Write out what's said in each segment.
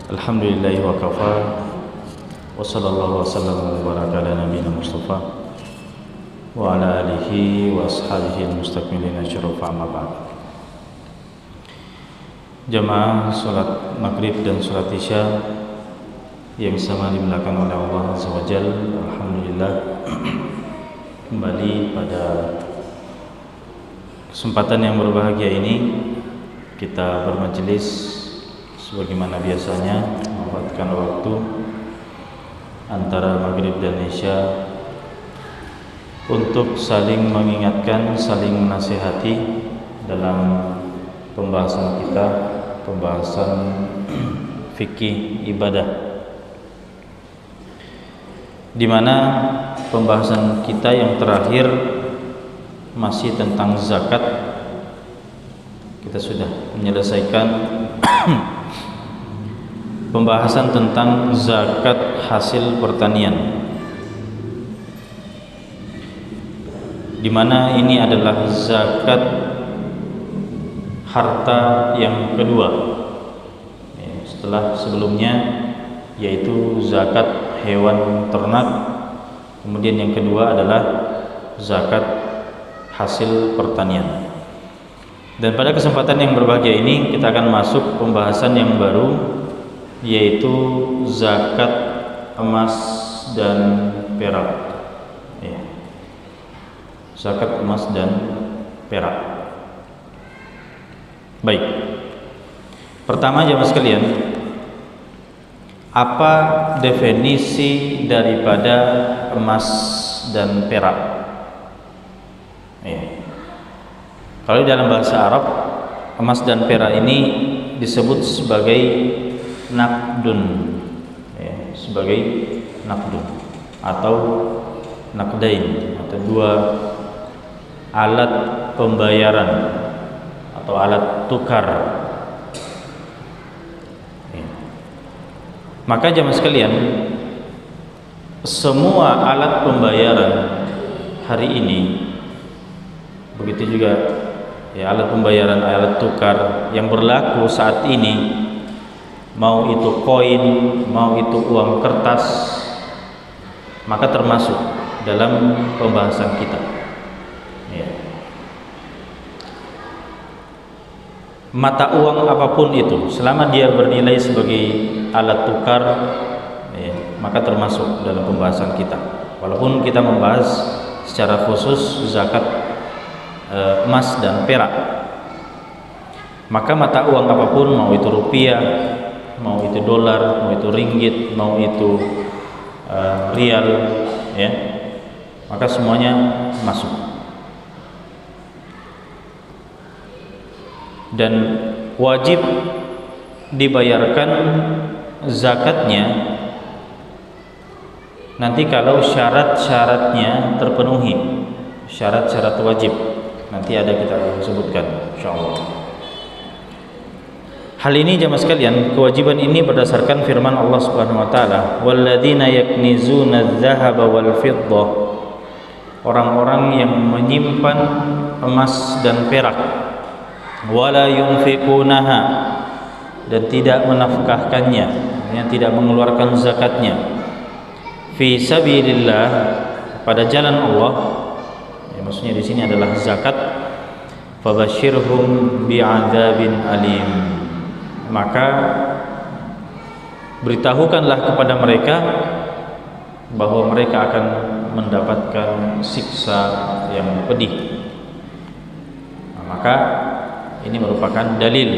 Alhamdulillahi wa kafa wa sallallahu wa sallam wa baraka ala nabiyina Mustafa wa ala alihi wa ashabihi al-mustakmilina syarafa amma ba'd. Jamaah salat maghrib dan salat isya yang sama dimuliakan oleh Allah Azza wa Jalla, alhamdulillah kembali pada kesempatan yang berbahagia ini kita bermajelis sebagaimana biasanya, memanfaatkan waktu antara maghrib dan isya untuk saling mengingatkan, saling menasihati dalam pembahasan kita, pembahasan fikih ibadah, di mana pembahasan kita yang terakhir masih tentang zakat. Kita sudah menyelesaikan pembahasan tentang zakat hasil pertanian, di mana ini adalah zakat harta yang kedua setelah sebelumnya, yaitu zakat hewan ternak. Kemudian yang kedua adalah zakat hasil pertanian. Dan pada kesempatan yang berbahagia ini kita akan masuk pembahasan yang baru, yaitu zakat emas dan perak. Zakat emas dan perak. Baik. Pertama jemaah sekalian, apa definisi daripada emas dan perak? Kalau dalam bahasa Arab, emas dan perak ini disebut sebagai nakdun, sebagai nakdun atau nakdain, atau dua alat pembayaran atau alat tukar. Maka jemaah sekalian, semua alat pembayaran hari ini, begitu juga alat pembayaran, alat tukar yang berlaku saat ini, mau itu koin, mau itu uang kertas, maka termasuk dalam pembahasan kita. Mata uang apapun itu, selama dia bernilai sebagai alat tukar, maka termasuk dalam pembahasan kita. Walaupun kita membahas secara khusus zakat emas dan perak, maka mata uang apapun, mau itu rupiah, mau itu dolar, mau itu ringgit, mau itu rial, maka semuanya masuk. Dan wajib dibayarkan zakatnya nanti kalau syarat-syaratnya terpenuhi, syarat-syarat wajib nanti ada kita sebutkan insyaallah. Hal ini jemaah sekalian, kewajiban ini berdasarkan firman Allah Subhanahu wa taala, walladzina yaknizuna adz-dzahaba wal fiddah, orang-orang yang menyimpan emas dan perak, wala yunfikunaha, dan tidak menafkahkannya, tidak mengeluarkan zakatnya, fi sabilillah, pada jalan Allah. Maksudnya di sini adalah zakat. Fabashirhum bi'adzabin alim, maka beritahukanlah kepada mereka bahwa mereka akan mendapatkan siksa yang pedih. Maka ini merupakan dalil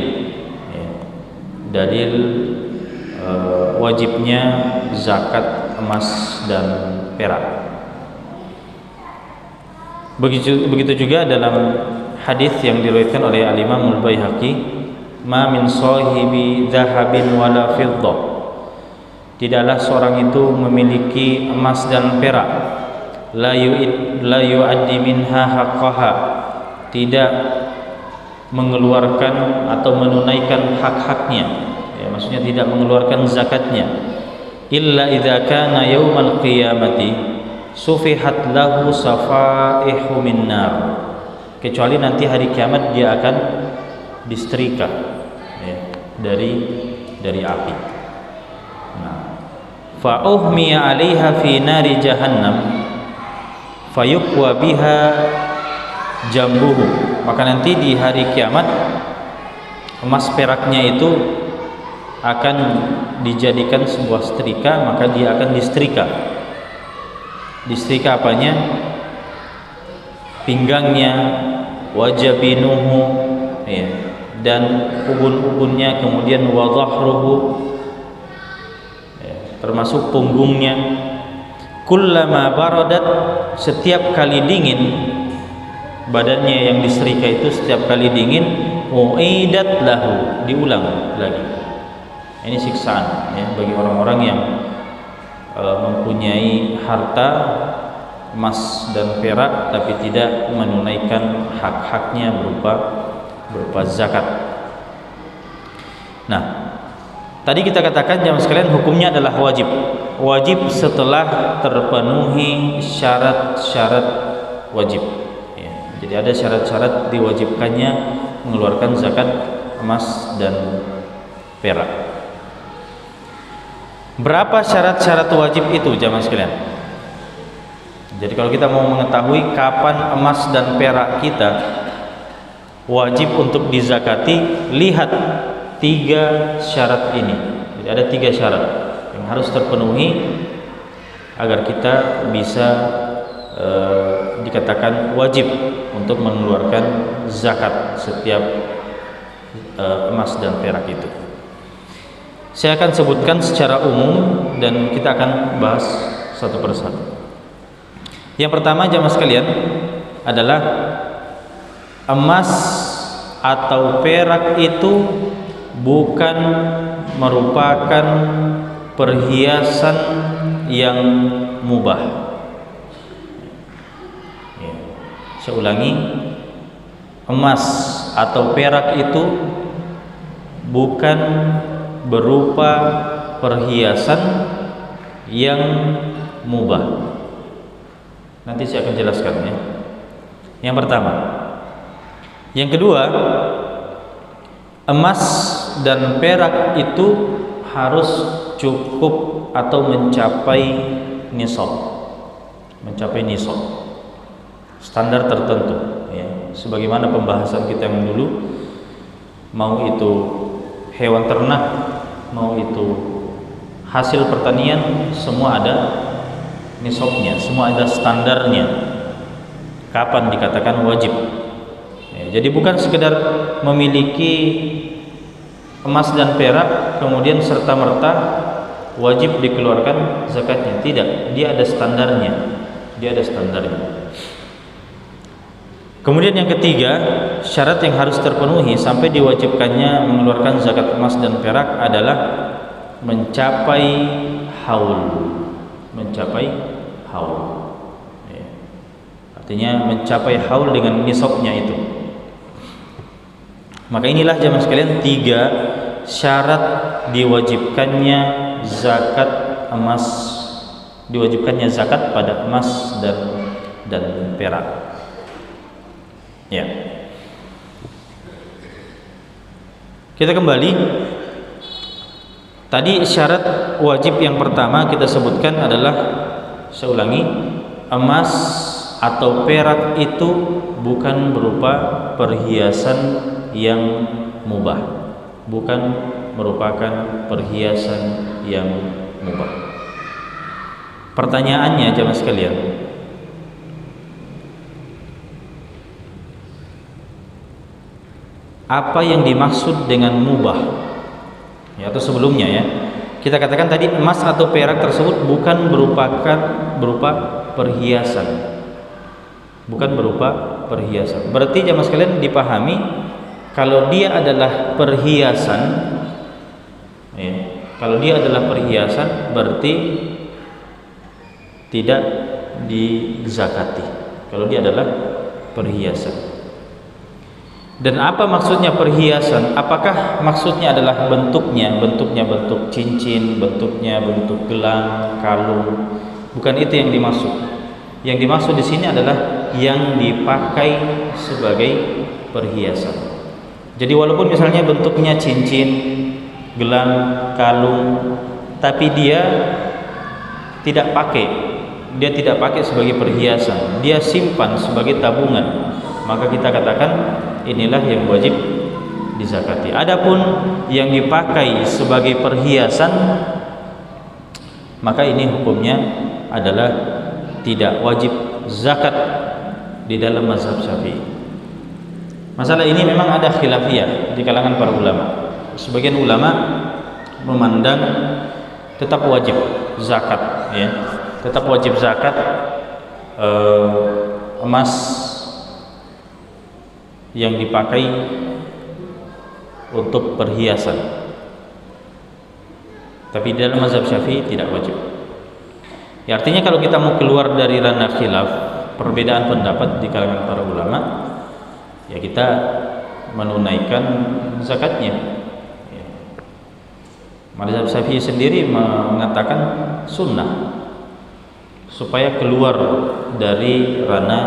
wajibnya zakat emas dan perak. Begitu juga dalam hadis yang diriwayatkan oleh Al-Imam Al-Baihaqi, ma min sahibi dhahabin wala fiddah, tidaklah seorang itu memiliki emas dan perak, la yu'addi minha haqqaha, tidak mengeluarkan atau menunaikan hak-haknya, maksudnya tidak mengeluarkan zakatnya, illa idza kana yaumal qiyamati sufihat lahu safaihu min nar, kecuali nanti hari kiamat dia akan disetrika dari api. Fa uhmiya 'alaiha fi nari jahannam fayuqwa biha jambuhu. Maka nanti di hari kiamat emas peraknya itu akan dijadikan sebuah setrika, maka dia akan disetrika. Disetrika apanya? Pinggangnya, wajabinuhu, ya, dan ubun-ubunnya, kemudian wadhahruhu, ya, termasuk punggungnya. Kullama baradat, setiap kali dingin badannya yang disetrika itu, setiap kali dingin, uidat lahu, diulang lagi. Ini siksaan, ya, bagi orang-orang yang mempunyai harta emas dan perak tapi tidak menunaikan hak-haknya berupa zakat. Nah, tadi kita katakan jamaah sekalian hukumnya adalah wajib. Wajib setelah terpenuhi syarat-syarat wajib, ya. Jadi ada syarat-syarat diwajibkannya mengeluarkan zakat emas dan perak. Berapa syarat-syarat wajib itu jamaah sekalian? Jadi kalau kita mau mengetahui kapan emas dan perak kita wajib untuk dizakati, lihat 3 syarat ini. Jadi ada 3 syarat yang harus terpenuhi agar kita bisa dikatakan wajib untuk mengeluarkan zakat setiap emas dan perak itu. Saya akan sebutkan secara umum dan kita akan bahas satu persatu. Yang pertama jamaah sekalian adalah emas atau perak itu bukan merupakan perhiasan yang mubah. Ya. Saya ulangi, emas atau perak itu bukan berupa perhiasan yang mubah. Nanti saya akan jelaskan, ya. Yang pertama. Yang kedua, emas dan perak itu harus cukup atau mencapai nisab. Mencapai nisab. Standar tertentu, ya. Sebagaimana pembahasan kita yang dulu, mau itu hewan ternak, mau itu hasil pertanian, semua ada nisabnya, semua ada standarnya. Kapan dikatakan wajib? Ya, jadi bukan sekedar memiliki emas dan perak kemudian serta-merta wajib dikeluarkan zakatnya. Tidak, dia ada standarnya. Dia ada standarnya. Kemudian yang ketiga, syarat yang harus terpenuhi sampai diwajibkannya mengeluarkan zakat emas dan perak adalah mencapai haul. Mencapai haul, ya. Artinya mencapai haul dengan nisabnya itu. Maka inilah jamaah sekalian 3 syarat diwajibkannya zakat emas, diwajibkannya zakat pada emas dan perak. Ya. Kita kembali. Tadi syarat wajib yang pertama kita sebutkan adalah, saya ulangi, emas atau perak itu bukan berupa perhiasan yang mubah, bukan merupakan perhiasan yang mubah. Pertanyaannya jamaah sekalian, apa yang dimaksud dengan mubah? Ya, atau sebelumnya, ya, kita katakan tadi emas atau perak tersebut bukan berupa perhiasan, bukan berupa perhiasan. Berarti jamaah sekalian dipahami, kalau dia adalah perhiasan, ya, kalau dia adalah perhiasan berarti tidak dizakati. Kalau dia adalah perhiasan. Dan apa maksudnya perhiasan? Apakah maksudnya adalah bentuknya bentuk cincin, bentuknya bentuk gelang, kalung? Bukan itu yang dimaksud. Yang dimaksud di sini adalah yang dipakai sebagai perhiasan. Jadi walaupun misalnya bentuknya cincin, gelang, kalung, tapi dia tidak pakai, sebagai perhiasan, dia simpan sebagai tabungan, maka kita katakan inilah yang wajib dizakati. Adapun yang dipakai sebagai perhiasan, maka ini hukumnya adalah tidak wajib zakat di dalam mazhab Syafi'i. Masalah ini memang ada khilafiyah di kalangan para ulama. Sebagian ulama memandang tetap wajib zakat, ya, tetap wajib zakat emas yang dipakai untuk perhiasan. Tapi di dalam mazhab Syafi'i tidak wajib. Ya, artinya kalau kita mau keluar dari ranah khilaf, perbedaan pendapat di kalangan para ulama, ya kita menunaikan zakatnya. Mazhab Syafi'i sendiri mengatakan sunnah supaya keluar dari ranah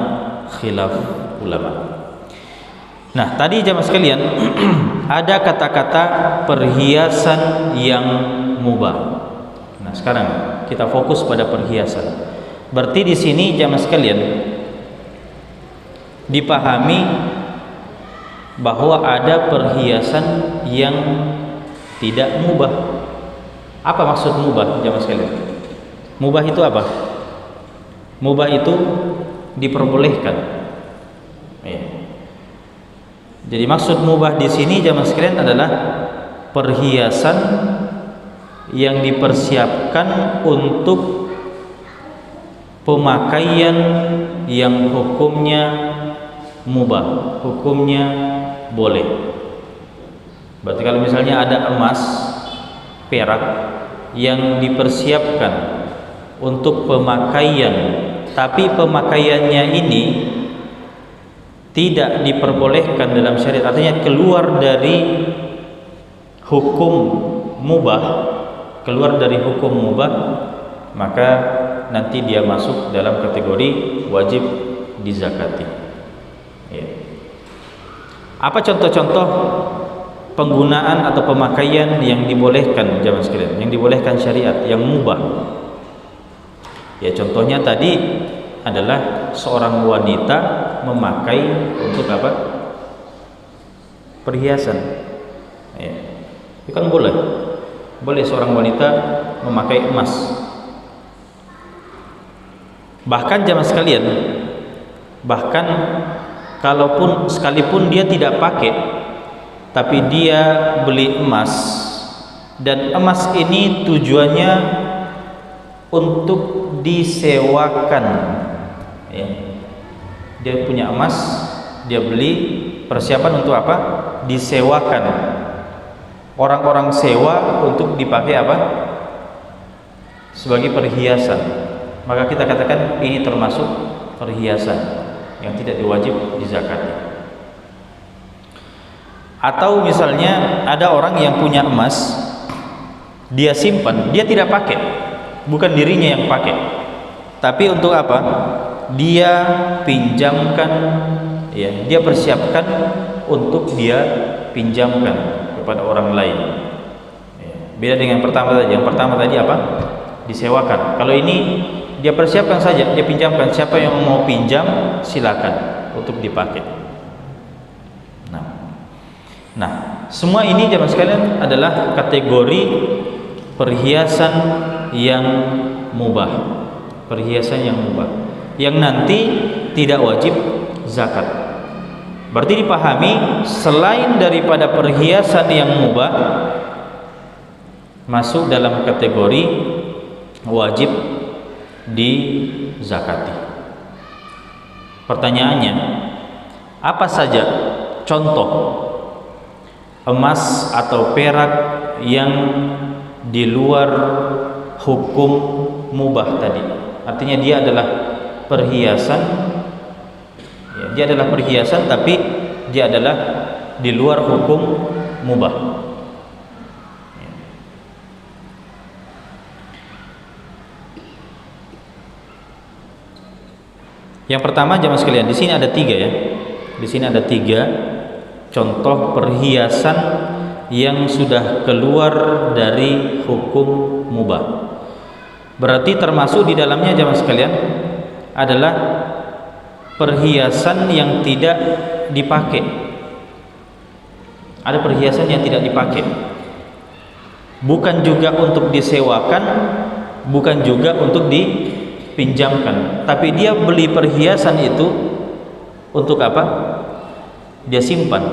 khilaf ulama. Nah, tadi jamaah sekalian ada kata-kata perhiasan yang mubah. Nah, sekarang kita fokus pada perhiasan. Berarti di sini jamaah sekalian dipahami bahwa ada perhiasan yang tidak mubah. Apa maksud mubah jamaah sekalian? Mubah itu apa? Mubah itu diperbolehkan. Ya. Jadi maksud mubah di sini jamaah sekalian adalah perhiasan yang dipersiapkan untuk pemakaian yang hukumnya mubah, hukumnya boleh. Berarti kalau misalnya ada emas, perak yang dipersiapkan untuk pemakaian, tapi pemakaiannya ini tidak diperbolehkan dalam syariat, artinya keluar dari hukum mubah, maka nanti dia masuk dalam kategori wajib dizakati. Ya. Apa contoh-contoh penggunaan atau pemakaian yang dibolehkan jamaah sekalian, yang dibolehkan syariat, yang mubah? Ya, contohnya tadi adalah seorang wanita memakai untuk apa? Perhiasan. Ya. Itu kan boleh seorang wanita memakai emas. Bahkan jamaah sekalian, bahkan kalaupun sekalipun dia tidak pakai, tapi dia beli emas, dan emas ini tujuannya untuk disewakan, ya. Dia punya emas, dia beli, persiapan untuk apa? Disewakan. Orang-orang sewa untuk dipakai apa? Sebagai perhiasan. Maka kita katakan ini termasuk perhiasan yang tidak diwajib dizakati. Atau misalnya ada orang yang punya emas, dia simpan, dia tidak pakai, bukan dirinya yang pakai, tapi untuk apa? Dia pinjamkan, ya, dia persiapkan untuk dia pinjamkan kepada orang lain. Ya, beda dengan pertama tadi. Yang pertama tadi apa? Disewakan. Kalau ini dia persiapkan saja, dia pinjamkan. Siapa yang mau pinjam, silakan untuk dipakai. Nah, semua ini jamaah sekalian adalah kategori perhiasan yang mubah, perhiasan yang mubah, yang nanti tidak wajib zakat. Berarti dipahami selain daripada perhiasan yang mubah masuk dalam kategori wajib dizakati. Pertanyaannya, apa saja contoh emas atau perak yang di luar hukum mubah tadi? Artinya dia adalah perhiasan, ya, dia adalah perhiasan tapi dia adalah di luar hukum mubah. Yang pertama jamaah sekalian, di sini ada tiga, ya. Di sini ada tiga contoh perhiasan yang sudah keluar dari hukum mubah. Berarti termasuk di dalamnya jamaah sekalian adalah perhiasan yang tidak dipakai. Ada perhiasan yang tidak dipakai, bukan juga untuk disewakan, bukan juga untuk dipinjamkan, tapi dia beli perhiasan itu untuk apa? Dia simpan.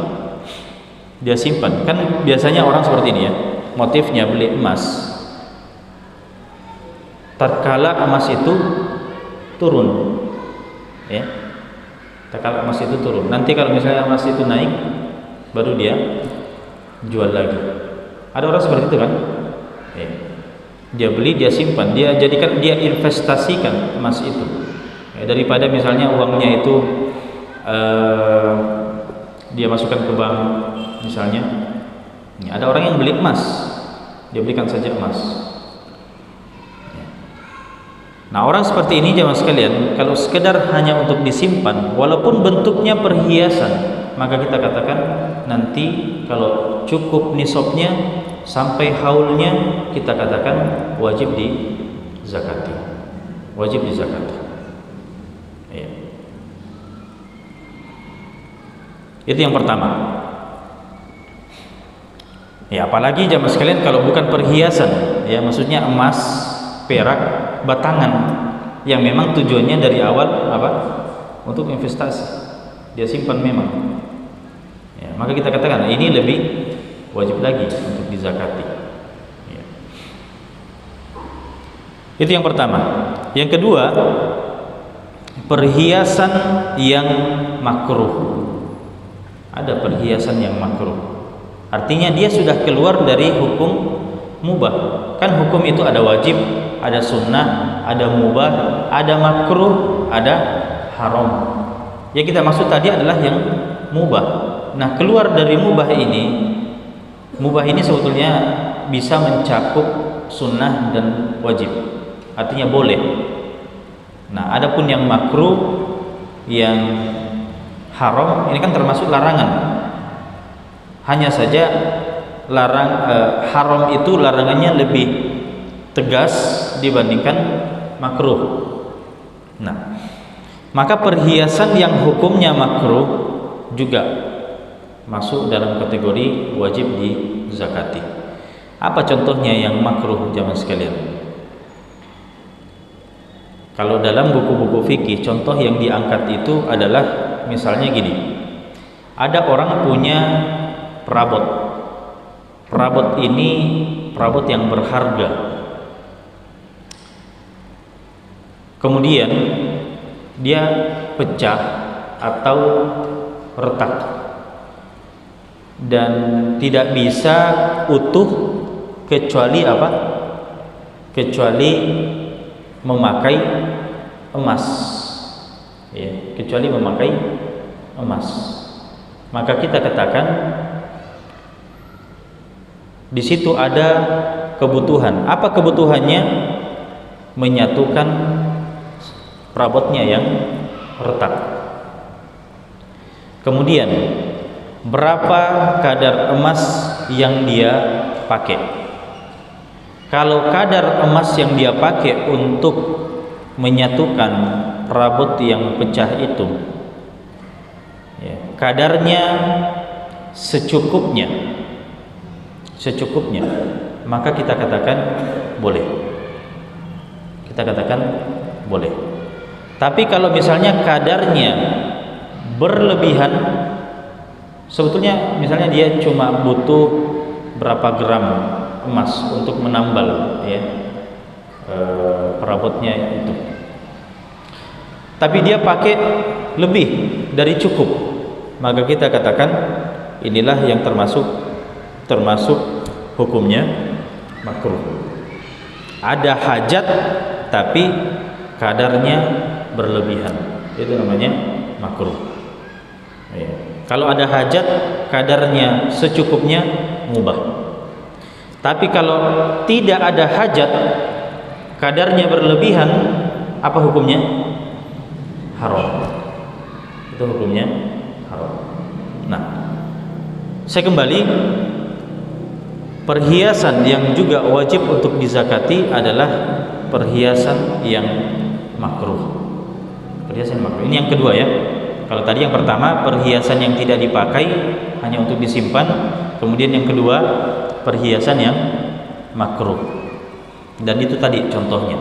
Dia simpan. Kan biasanya orang seperti ini ya, motifnya beli emas. Tatkala emas itu turun, ya, tatkala emas itu turun. Nanti kalau misalnya emas itu naik, baru dia jual lagi. Ada orang seperti itu kan? Ya. Dia beli, dia simpan, dia jadikan, dia investasikan emas itu. Ya, daripada misalnya uangnya itu dia masukkan ke bank misalnya. Ya, ada orang yang beli emas, dia belikan saja emas. Nah, orang seperti ini jemaah sekalian, kalau sekedar hanya untuk disimpan walaupun bentuknya perhiasan, maka kita katakan nanti kalau cukup nisabnya sampai haulnya, kita katakan wajib dizakati. Wajib dizakati. Ya. Itu yang pertama. Ya, apalagi jemaah sekalian kalau bukan perhiasan, ya maksudnya emas, perak, batangan yang memang tujuannya dari awal apa? Untuk investasi. Dia simpan memang. Ya, maka kita katakan ini lebih wajib lagi untuk dizakati. Ya. Itu yang pertama. Yang kedua, perhiasan yang makruh. Ada perhiasan yang makruh. Artinya dia sudah keluar dari hukum mubah. Kan hukum itu ada wajib, ada sunnah, ada mubah, ada makruh, ada haram. Yang kita maksud tadi adalah yang mubah. Nah, keluar dari mubah ini sebetulnya bisa mencakup sunnah dan wajib. Artinya boleh. Nah, adapun yang makruh, yang haram, ini kan termasuk larangan. Hanya saja haram itu larangannya lebih tegas dibandingkan makruh. Nah, maka perhiasan yang hukumnya makruh juga masuk dalam kategori wajib dizakati. Apa contohnya yang makruh jamaah sekalian? Kalau dalam buku-buku fikih, contoh yang diangkat itu adalah misalnya gini. Ada orang punya perabot. Perabot ini perabot yang berharga. Kemudian dia pecah atau retak dan tidak bisa utuh kecuali apa? Kecuali memakai emas. Ya, kecuali memakai emas. Maka kita katakan di situ ada kebutuhan. Apa kebutuhannya? Menyatukan perabotnya yang retak. Kemudian berapa kadar emas yang dia pakai? Kalau kadar emas yang dia pakai untuk menyatukan perabot yang pecah itu, ya, kadarnya secukupnya, maka kita katakan boleh. Kita katakan boleh. Tapi kalau misalnya kadarnya berlebihan, sebetulnya misalnya dia cuma butuh berapa gram emas untuk menambal, ya, perabotnya itu. Tapi dia pakai lebih dari cukup, maka kita katakan inilah yang termasuk hukumnya makruh. Ada hajat tapi kadarnya berlebihan, itu namanya makruh. Ya. Kalau ada hajat kadarnya secukupnya, mubah. Tapi kalau tidak ada hajat kadarnya berlebihan, apa hukumnya? Haram. Itu hukumnya haram. Nah, saya kembali perhiasan yang juga wajib untuk dizakati adalah perhiasan yang makruh. Perhiasan makruh. Ini yang kedua ya. Kalau tadi yang pertama perhiasan yang tidak dipakai hanya untuk disimpan, kemudian yang kedua perhiasan yang makruh. Dan itu tadi contohnya.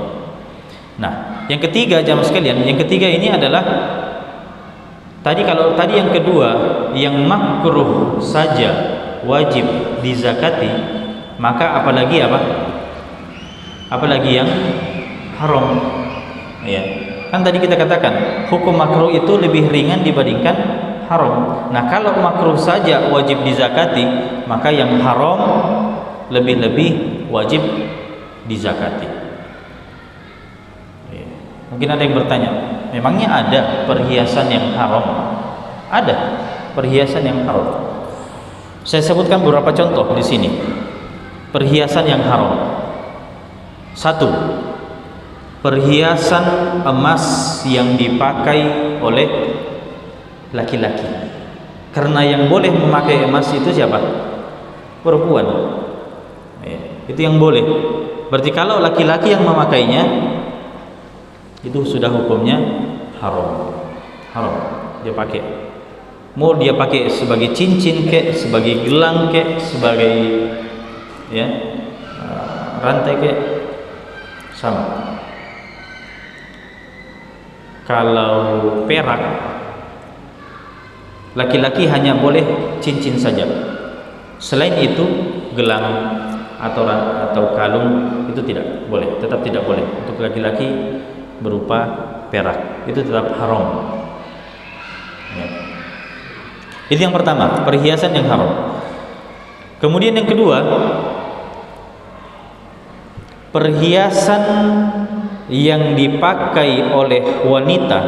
Nah, yang ketiga jamaah sekalian, yang ketiga ini adalah tadi kalau tadi yang kedua yang makruh saja wajib dizakati, maka apalagi apa? Apalagi yang haram. Ya. Kan tadi kita katakan hukum makruh itu lebih ringan dibandingkan haram. Nah, kalau makruh saja wajib dizakati, maka yang haram lebih-lebih wajib dizakati. Ya. Mungkin ada yang bertanya, memangnya ada perhiasan yang haram? Ada perhiasan yang haram. Saya sebutkan beberapa contoh di sini. Perhiasan yang haram. Satu, perhiasan emas yang dipakai oleh laki-laki. Karena yang boleh memakai emas itu siapa? Perempuan. Itu yang boleh. Berarti kalau laki-laki yang memakainya, itu sudah hukumnya haram. Haram dia pakai. Mau dia pakai sebagai cincin kek, sebagai gelang kek, sebagai ya rantai kek, sama. Kalau perak, laki-laki hanya boleh cincin saja. Selain itu gelang atau kalung itu tidak boleh, tetap tidak boleh untuk laki-laki berupa perak, itu tetap haram. Ya. Itu yang pertama, perhiasan yang haram. Kemudian yang kedua, perhiasan yang dipakai oleh wanita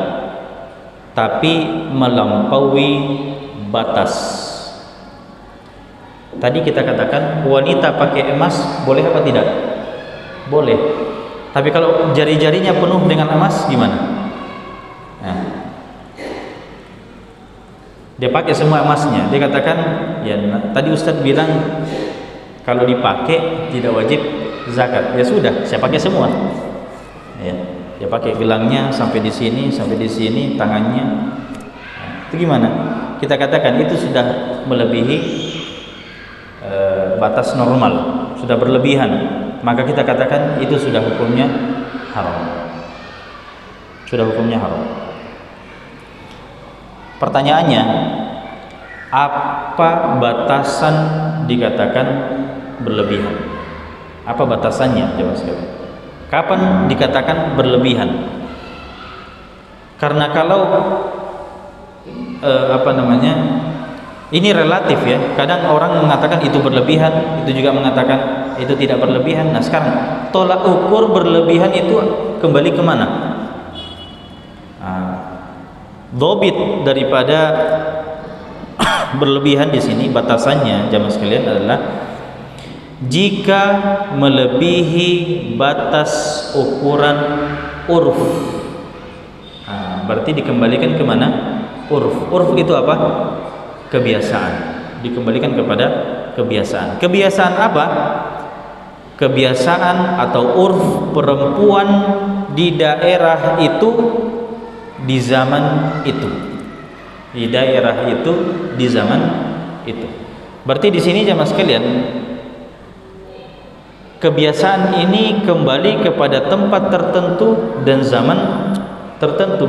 tapi melampaui batas. Tadi kita katakan wanita pakai emas boleh apa tidak? Boleh. Tapi kalau jari-jarinya penuh dengan emas gimana? Nah, dia pakai semua emasnya. Dia katakan, ya tadi Ustadz bilang kalau dipakai tidak wajib zakat. Ya sudah, saya pakai semua. Ya, dia pakai gelangnya sampai di sini, tangannya. Nah, itu gimana? Kita katakan itu sudah melebihi batas normal, sudah berlebihan. Maka kita katakan itu sudah hukumnya haram. Sudah hukumnya haram. Pertanyaannya, apa batasan dikatakan berlebihan? Apa batasannya? Jawab sekali. Kapan dikatakan berlebihan? Karena kalau ini relatif ya. Kadang orang mengatakan itu berlebihan, itu juga mengatakan itu tidak berlebihan. Nah sekarang tolak ukur berlebihan itu kembali kemana? Dobit daripada berlebihan di sini, batasannya jamaah sekalian adalah jika melebihi batas ukuran urf. Berarti dikembalikan kemana? Urf. Urf itu apa? Kebiasaan. Dikembalikan kepada kebiasaan. Kebiasaan apa? Kebiasaan atau urf perempuan di daerah itu di zaman itu, di daerah itu, di zaman itu. Berarti di sini jamaah sekalian, kebiasaan ini kembali kepada tempat tertentu dan zaman tertentu,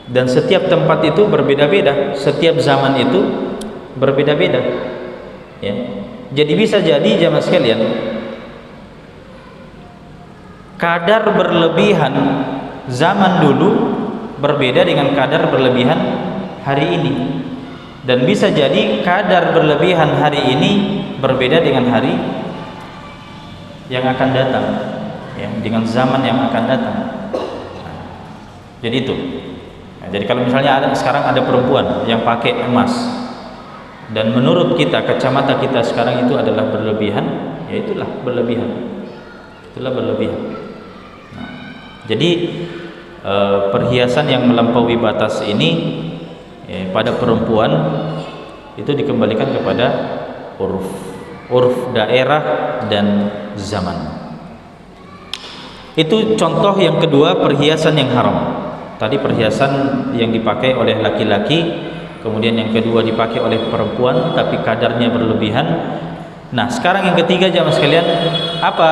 dan setiap tempat itu berbeda-beda, setiap zaman itu berbeda-beda. Ya. Jadi bisa jadi jamaah sekalian, kadar berlebihan zaman dulu berbeda dengan kadar berlebihan hari ini, dan bisa jadi kadar berlebihan hari ini berbeda dengan hari yang akan datang, ya, dengan zaman yang akan datang. Jadi itu. Nah, jadi kalau misalnya sekarang ada perempuan yang pakai emas, dan menurut kita, kacamata kita sekarang itu adalah berlebihan, ya itulah berlebihan. Itulah berlebihan. Nah, jadi perhiasan yang melampaui batas ini pada perempuan itu dikembalikan kepada uruf, urf daerah dan zaman. Itu contoh yang kedua perhiasan yang haram. Tadi perhiasan yang dipakai oleh laki-laki, kemudian yang kedua dipakai oleh perempuan tapi kadarnya berlebihan. Nah, sekarang yang ketiga jamaah sekalian, apa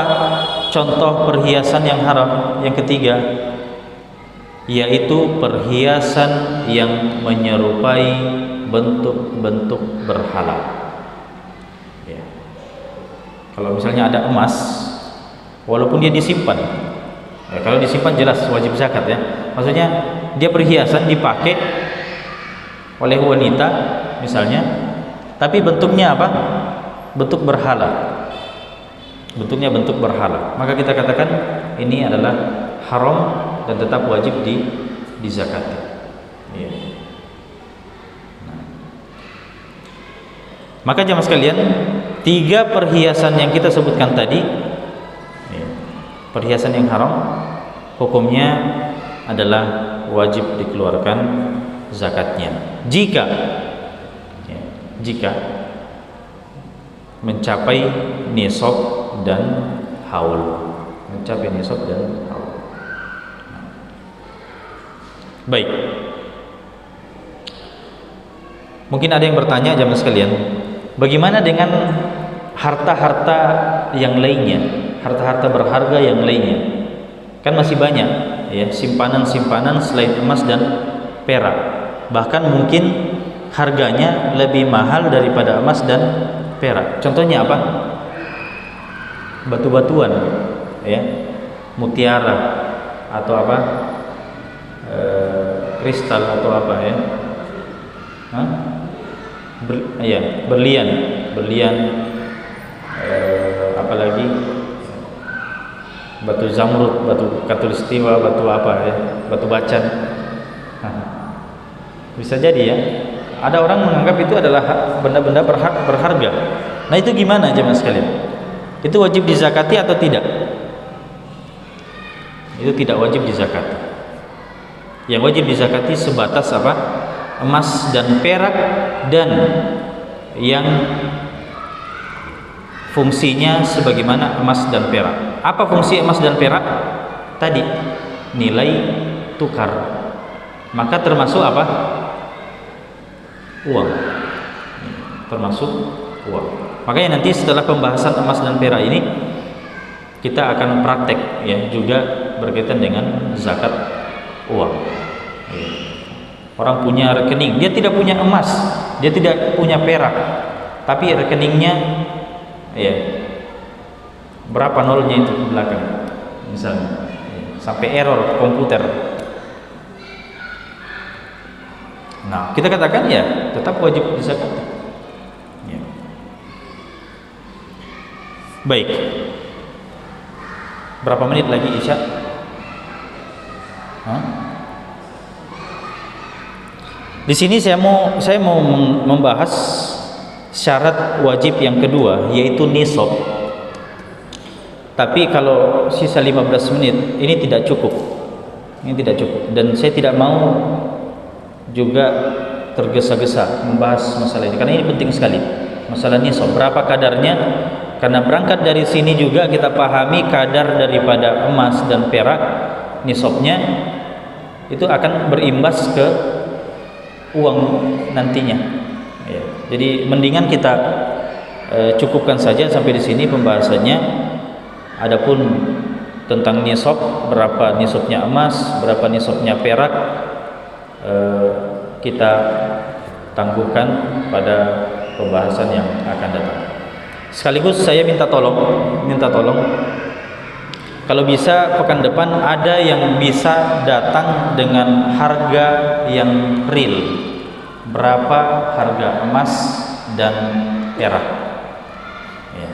contoh perhiasan yang haram yang ketiga? Yaitu perhiasan yang menyerupai bentuk-bentuk berhala. Ya. Kalau misalnya ada emas, walaupun dia disimpan, ya, kalau disimpan jelas wajib zakat ya. Maksudnya dia perhiasan dipakai oleh wanita misalnya, tapi bentuknya apa? Bentuk berhala. Bentuknya bentuk berhala. Maka kita katakan ini adalah haram dan tetap wajib dizakati. Ya. Nah. Maka jamaah sekalian, tiga perhiasan yang kita sebutkan tadi, ya, perhiasan yang haram, hukumnya adalah wajib dikeluarkan zakatnya jika mencapai nisab dan haul. Mencapai nisab dan haul. Baik. Mungkin ada yang bertanya jamaah sekalian, bagaimana dengan harta-harta yang lainnya, harta-harta berharga yang lainnya? Kan masih banyak ya, simpanan-simpanan selain emas dan perak. Bahkan mungkin harganya lebih mahal daripada emas dan perak. Contohnya apa? Batu-batuan ya, mutiara atau apa? Kristal atau apa ya? Berlian, apalagi batu zamrud, batu katulistiwa, batu apa ya, batu bacan. Bisa jadi ya, ada orang menganggap itu adalah benda-benda berharga. Nah itu gimana jemaah sekalian? Itu wajib dizakati atau tidak? Itu tidak wajib dizakati. Yang wajib dizakati sebatas apa? Emas dan perak, dan yang fungsinya sebagaimana emas dan perak. Apa fungsi emas dan perak? Tadi nilai tukar. Maka termasuk apa? Uang. Termasuk uang. Makanya nanti setelah pembahasan emas dan perak ini kita akan praktek ya, juga berkaitan dengan zakat uang. Orang punya rekening, dia tidak punya emas, dia tidak punya perak, tapi rekeningnya ya berapa nolnya itu di belakang misalnya, sampai error komputer. Nah, kita katakan ya tetap wajib dizakat. Ya. Baik. Berapa menit lagi Isya? Di sini saya mau membahas syarat wajib yang kedua, yaitu nisab. Tapi kalau sisa 15 menit ini tidak cukup. Ini tidak cukup, dan saya tidak mau juga tergesa-gesa membahas masalah ini karena ini penting sekali. Masalah nisab, berapa kadarnya? Karena berangkat dari sini juga kita pahami kadar daripada emas dan perak, nisabnya itu akan berimbas ke uang nantinya. Ya, jadi mendingan kita cukupkan saja sampai di sini pembahasannya. Adapun tentang nisab, berapa nisabnya emas, berapa nisabnya perak, kita tangguhkan pada pembahasan yang akan datang. Sekaligus saya minta tolong kalau bisa pekan depan ada yang bisa datang dengan harga yang real, berapa harga emas dan perak ya.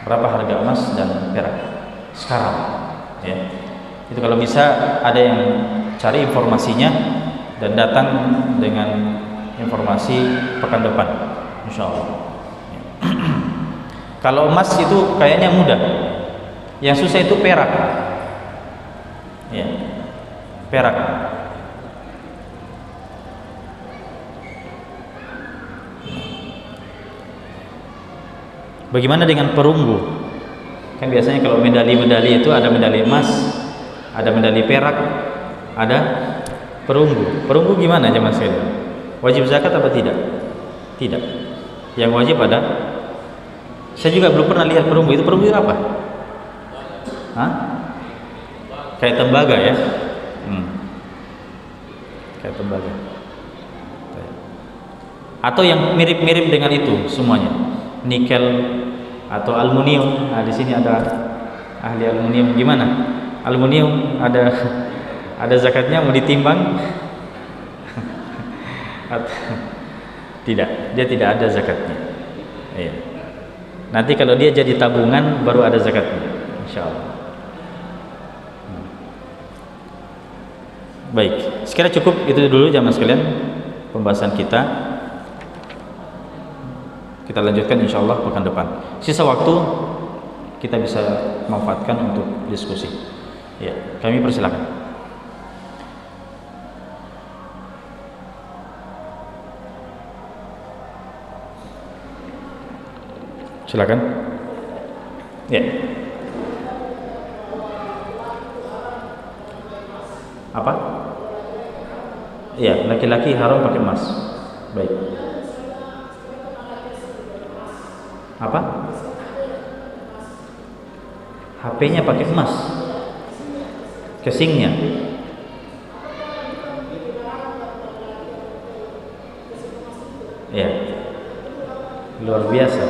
Berapa harga emas dan perak sekarang ya. Itu kalau bisa ada yang cari informasinya dan datang dengan informasi pekan depan insyaallah ya. Kalau emas itu kayaknya mudah, yang susah itu perak ya, perak. Bagaimana dengan perunggu? Kan biasanya kalau medali-medali itu ada medali emas, ada medali perak, ada perunggu. Perunggu gimana jemaah sekalian? Wajib zakat apa tidak? Tidak. Yang wajib ada. Saya juga belum pernah lihat perunggu. Itu perunggu apa? Hah? Kayak tembaga ya? Kayak tembaga. Atau yang mirip-mirip dengan itu semuanya. Nikel atau aluminium. Nah, di sini ada ahli aluminium. Gimana? Aluminium ada zakatnya, mau ditimbang? Tidak, dia tidak ada zakatnya. Iya. Nanti kalau dia jadi tabungan baru ada zakatnya, insyaallah. Baik, sekiranya cukup itu dulu jamaah sekalian pembahasan kita. Kita lanjutkan insyaallah pekan depan. Sisa waktu kita bisa manfaatkan untuk diskusi. Ya, kami persilakan. Silakan. Ya. Apa? Ya, laki-laki haram pakai emas. Baik. Apa? HP-nya pakai emas. Casingnya. Ya. Luar biasa.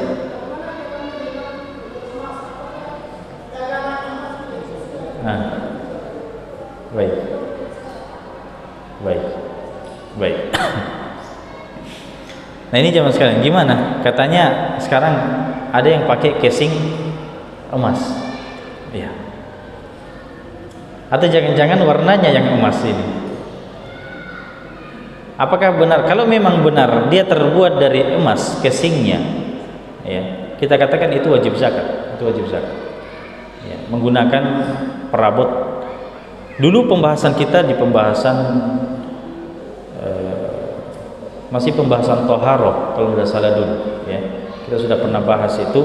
Nah. Baik. Nah ini zaman sekarang gimana? Katanya sekarang ada yang pakai casing emas, iya. Atau jangan-jangan warnanya yang emas ini? Apakah benar? Kalau memang benar dia terbuat dari emas casingnya, ya kita katakan itu wajib zakat, Ya, menggunakan perabot. Dulu pembahasan kita di pembahasan masih pembahasan toharoh kalau tidak salah dulu, ya kita sudah pernah bahas itu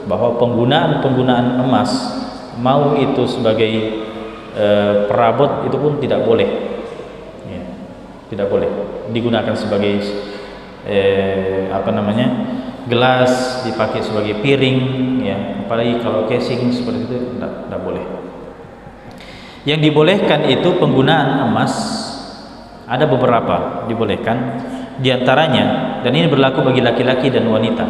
bahwa penggunaan emas mau itu sebagai perabot itu pun tidak boleh, ya, tidak boleh digunakan sebagai gelas, dipakai sebagai piring, ya apalagi kalau casing seperti itu tidak boleh. Yang dibolehkan itu penggunaan emas ada beberapa dibolehkan. Di antaranya, dan ini berlaku bagi laki-laki dan wanita,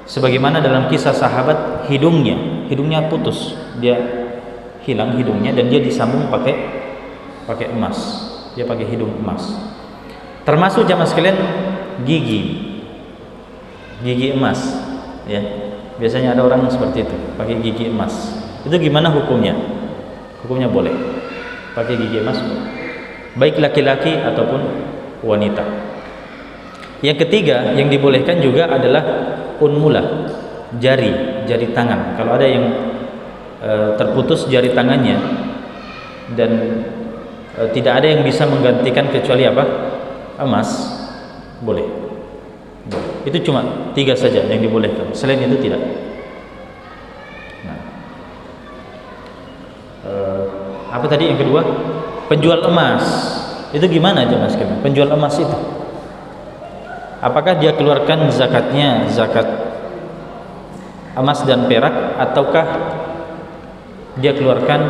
sebagaimana dalam kisah sahabat, hidungnya putus, dia hilang hidungnya dan dia disambung pakai emas, dia pakai hidung emas. Termasuk jamaah sekalian gigi emas, ya biasanya ada orang seperti itu pakai gigi emas. Itu gimana hukumnya? Hukumnya boleh pakai gigi emas, baik laki-laki ataupun wanita. Yang ketiga yang dibolehkan juga adalah unmula, jari tangan. Kalau ada yang terputus jari tangannya dan tidak ada yang bisa menggantikan kecuali apa? Emas, boleh. Itu cuma 3 saja yang dibolehkan. Selain itu tidak. Nah, apa tadi yang kedua? Penjual emas. Itu gimana aja mas sekalian? Penjual emas itu, apakah dia keluarkan zakatnya zakat emas dan perak, ataukah dia keluarkan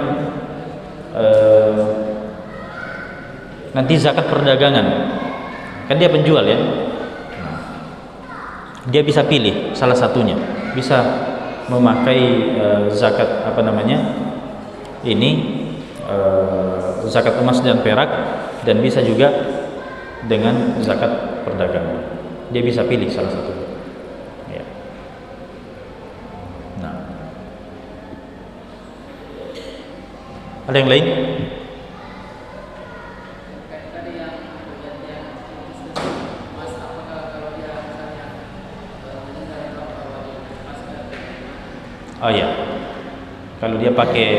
nanti zakat perdagangan? Kan dia penjual ya, dia bisa pilih salah satunya, bisa memakai zakat zakat emas dan perak, dan bisa juga dengan zakat perdagangan. Dia bisa pilih salah satu. Ya. Nah, ada yang lain? Oh ya, kalau dia pakai,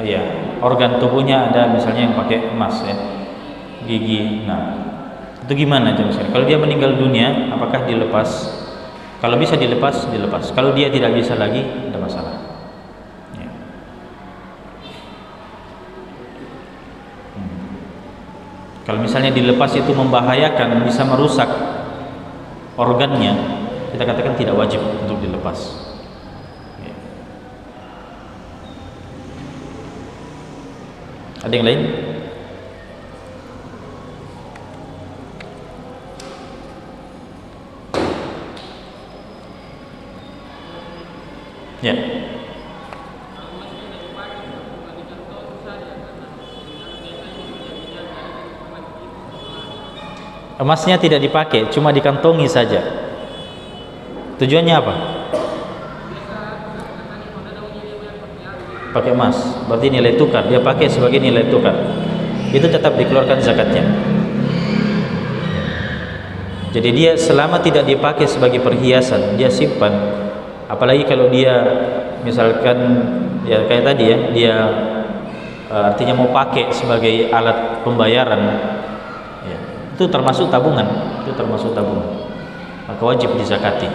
ya organ tubuhnya ada misalnya yang pakai emas ya, gigi. Nah, itu gimana jemaah? Kalau dia meninggal dunia, apakah dilepas Kalau bisa dilepas, dilepas. Kalau dia tidak bisa lagi, tidak masalah. Ya. Kalau misalnya dilepas itu membahayakan, bisa merusak organnya, kita katakan tidak wajib untuk dilepas. Ya. Ada yang lain? Ya. Emasnya tidak dipakai, cuma dikantongi saja. Tujuannya apa? Pakai emas, berarti nilai tukar. Dia pakai sebagai nilai tukar. Itu tetap dikeluarkan zakatnya. Jadi dia selama tidak dipakai sebagai perhiasan, dia simpan. Apalagi kalau dia misalkan ya kayak tadi ya, dia artinya mau pakai sebagai alat pembayaran, ya, itu termasuk tabungan, maka wajib dizakati.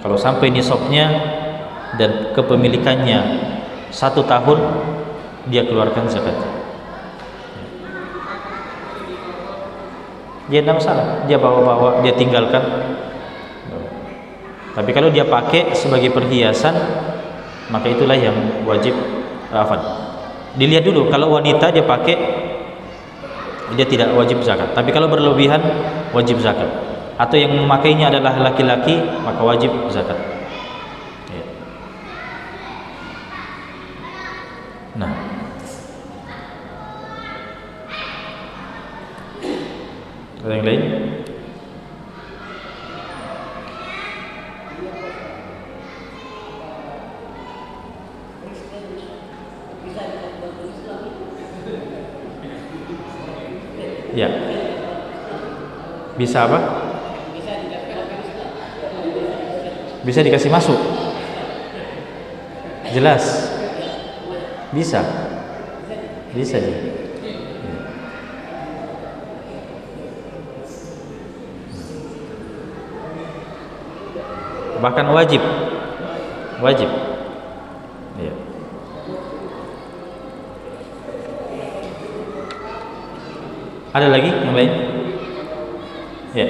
Kalau sampai nisabnya dan kepemilikannya 1 tahun, dia keluarkan zakatnya. Dia tidak masalah, dia bawa-bawa, dia tinggalkan. Tapi kalau dia pakai sebagai perhiasan, maka itulah yang wajib dilihat dulu. Kalau wanita dia pakai, dia tidak wajib zakat. Tapi kalau berlebihan, wajib zakat. Atau yang memakainya adalah laki-laki, maka wajib zakat. Ya. Nah, ada yang lain? Ya. Bisa apa? Bisa dikasih masuk. Jelas. Bisa. Bisa dia. Bahkan wajib. Wajib. Ya. Ada lagi yang lain? Ya.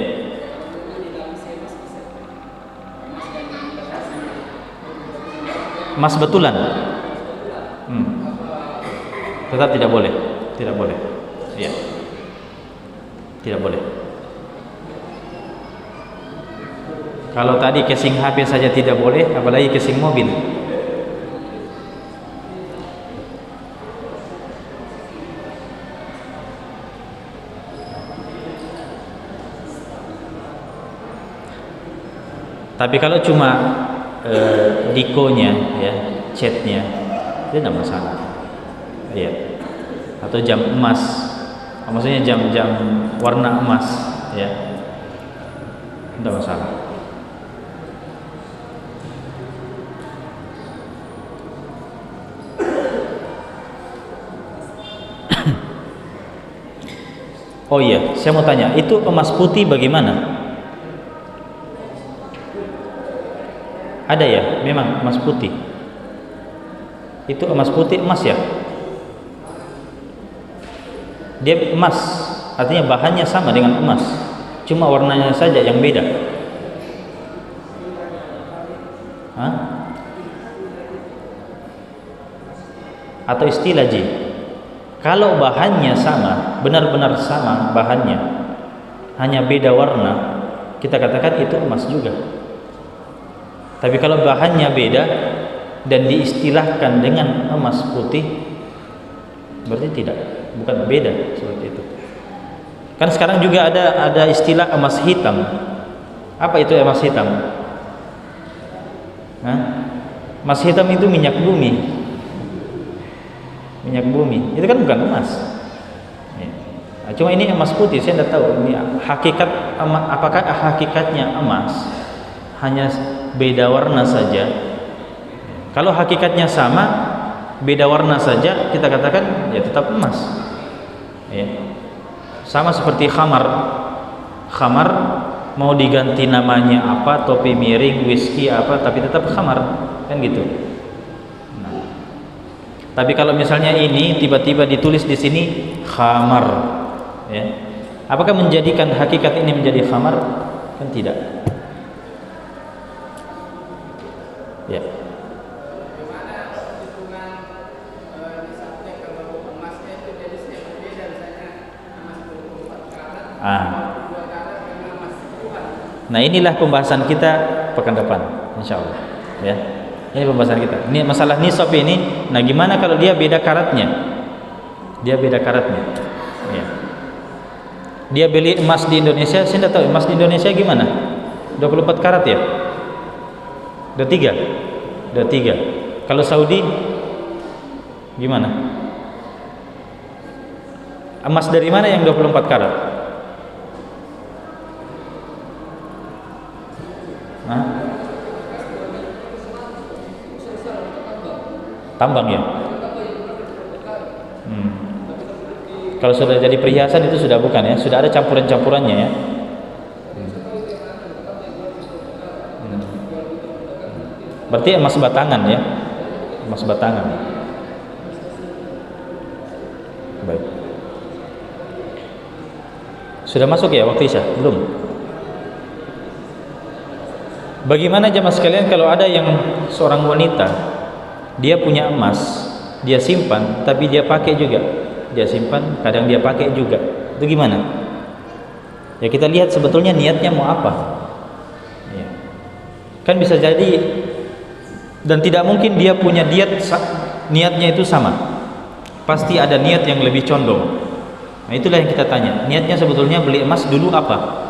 Emas betulan. Tetap tidak boleh. Tidak boleh. Ya. Tidak boleh. Kalau tadi casing HP saja tidak boleh, apalagi casing mobil. Tapi kalau cuma dikonya, ya, chatnya, itu tidak masalah. Ya. Atau jam emas, maksudnya jam-jam warna emas, ya, tidak masalah. Oh iya, saya mau tanya, itu emas putih bagaimana? Ada ya, memang emas putih. Itu emas putih, emas ya. Dia emas, artinya bahannya sama dengan emas, cuma warnanya saja yang beda. Hah? Atau istilah Ji, kalau bahannya sama, benar-benar sama bahannya, hanya beda warna, kita katakan itu emas juga. Tapi kalau bahannya beda dan diistilahkan dengan emas putih, berarti tidak, bukan beda seperti itu. Kan sekarang juga ada istilah emas hitam. Apa itu emas hitam? Hah? Emas hitam itu minyak bumi. Minyak bumi itu kan bukan emas. Ya. Nah, cuma ini emas putih, saya tidak tahu ini hakikat apakah hakikatnya emas, hanya beda warna saja. Kalau hakikatnya sama, beda warna saja, kita katakan ya tetap emas. Ya. Sama seperti khamar. Khamar mau diganti namanya apa, topi miring, whisky apa, tapi tetap khamar, kan gitu. Nah, tapi kalau misalnya ini tiba-tiba ditulis di sini khamar, ya, apakah menjadikan hakikat ini menjadi khamar? Kan tidak. Ya. Nah, inilah pembahasan kita pekan depan, insya Allah. Ya, ini pembahasan kita. Ini masalah nisab ini. Nah, gimana kalau dia beda karatnya? Dia beda karatnya. Ya. Dia beli emas di Indonesia, saya tidak tahu emas di Indonesia gimana. 24 karat ya? 23. Kalau Saudi gimana? Emas dari mana yang 24 karat? Hah? Tambang ya? Kalau sudah jadi perhiasan itu sudah bukan ya, sudah ada campuran-campurannya ya. Berarti emas batangan ya, emas batangan. Baik. Sudah masuk ya waktu Isya? Belum? Bagaimana jemaah sekalian kalau ada yang seorang wanita, dia punya emas, dia simpan, tapi dia pakai juga, dia simpan, kadang dia pakai juga, itu gimana? Ya kita lihat sebetulnya niatnya mau apa, ya. Kan bisa jadi, dan tidak mungkin dia punya niatnya itu sama, pasti ada niat yang lebih condong. Nah itulah yang kita tanya, niatnya sebetulnya beli emas dulu apa?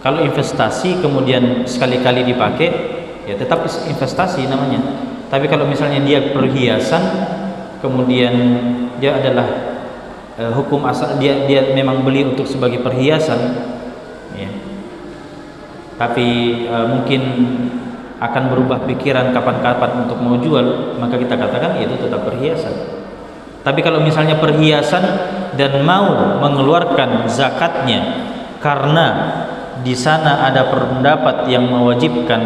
Kalau investasi kemudian sekali-kali dipakai, ya tetap investasi namanya. Tapi kalau misalnya dia perhiasan, kemudian dia adalah hukum asal dia memang beli untuk sebagai perhiasan, ya. Tapi mungkin akan berubah pikiran kapan-kapan untuk mau jual, maka kita katakan itu tetap perhiasan. Tapi kalau misalnya perhiasan dan mau mengeluarkan zakatnya karena di sana ada pendapat yang mewajibkan,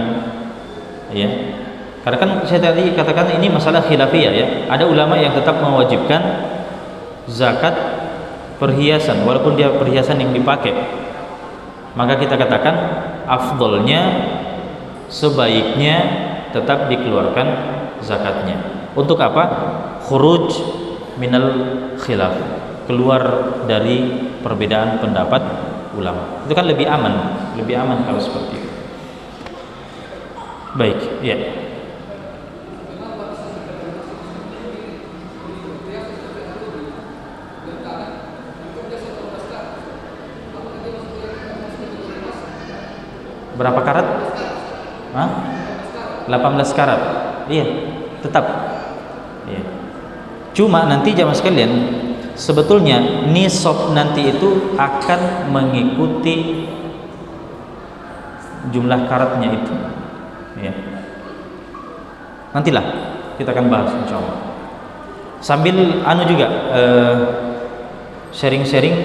ya, karena kan saya tadi katakan ini masalah khilafiyah ya, ada ulama yang tetap mewajibkan zakat perhiasan walaupun dia perhiasan yang dipakai, maka kita katakan afdolnya, sebaiknya tetap dikeluarkan zakatnya. Untuk apa? Khuruj minal khilaf, keluar dari perbedaan pendapat ulama. Itu kan lebih aman kalau seperti itu. Baik, ya. Berapa karat? Hah? 18 karat. Iya, tetap. Iya. Cuma nanti jamaah sekalian, sebetulnya nisab nanti itu akan mengikuti jumlah karatnya itu, ya. Nantilah kita akan bahas insyaallah. Sambil juga sharing-sharing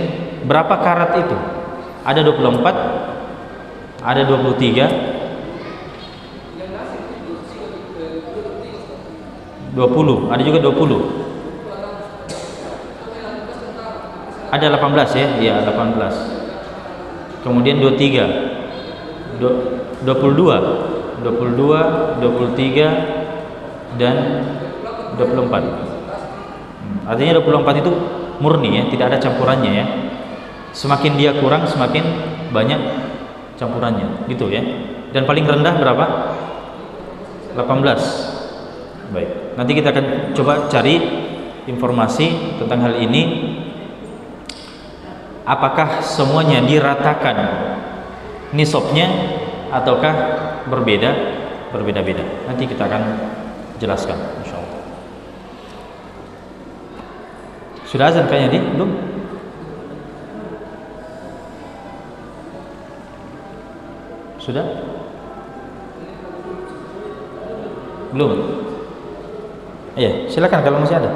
berapa karat itu. Ada 24, ada 23, 20, ada juga 20. Ada 18 ya, iya 18. Kemudian 23, 22, 23 dan 24. Artinya 24 itu murni ya, tidak ada campurannya ya. Semakin dia kurang semakin banyak campurannya, gitu ya. Dan paling rendah berapa? 18. Baik. Nanti kita akan coba cari informasi tentang hal ini. Apakah semuanya diratakan nisabnya ataukah berbeda-beda? Nanti kita akan jelaskan insyaallah. Sudah azan kayaknya nih? Belum? Sudah? Belum? Iya, silakan kalau masih ada.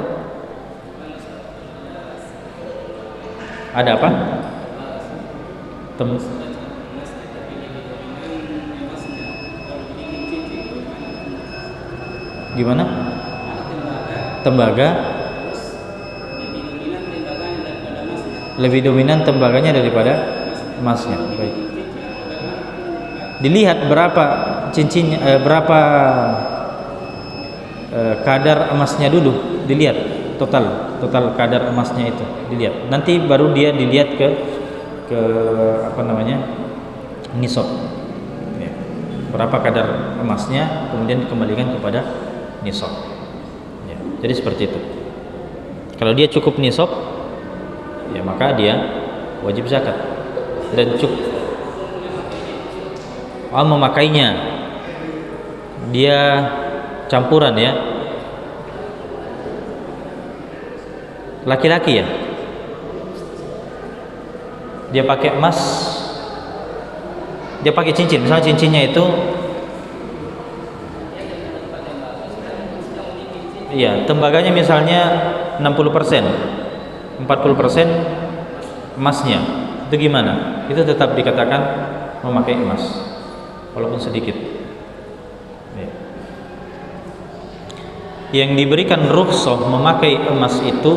Ada apa? Gimana? Tembaga lebih dominan tembaganya daripada emasnya. Baik. Dilihat berapa cincinnya, berapa kadar emasnya dulu, dilihat total kadar emasnya itu dilihat. Nanti baru dia dilihat ke apa namanya, nisab. Ya. Berapa kadar emasnya, kemudian dikembalikan kepada nisab. Ya. Jadi seperti itu. Kalau dia cukup nisab, ya maka dia wajib zakat. Dan cukup memakainya, dia campuran ya, laki-laki ya, dia pakai emas, dia pakai cincin, misalnya cincinnya itu iya, tembaganya misalnya 60%, 40% emasnya, itu gimana? Itu tetap dikatakan memakai emas walaupun sedikit. Ya. Yang diberikan rukhsah memakai emas itu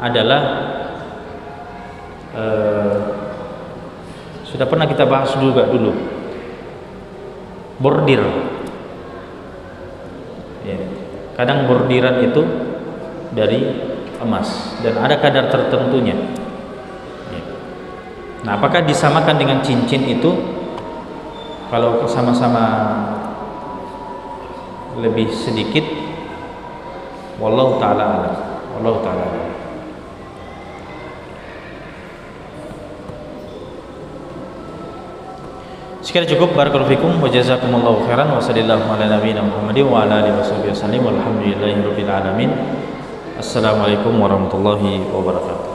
adalah sudah pernah kita bahas juga dulu, bordir. Ya. Kadang bordiran itu dari emas dan ada kadar tertentunya. Ya. Nah, apakah disamakan dengan cincin itu? Kalau sama-sama lebih sedikit, wallahu taala alam. Wallahu taala alam. Sekian cukup. Barakallahu fikum wa jazakumullahu khairan wa sallallahu ala nabiyina Muhammadin wa ala alihi wasallam. Walhamdulillahirabbil alamin. Assalamualaikum warahmatullahi wabarakatuh.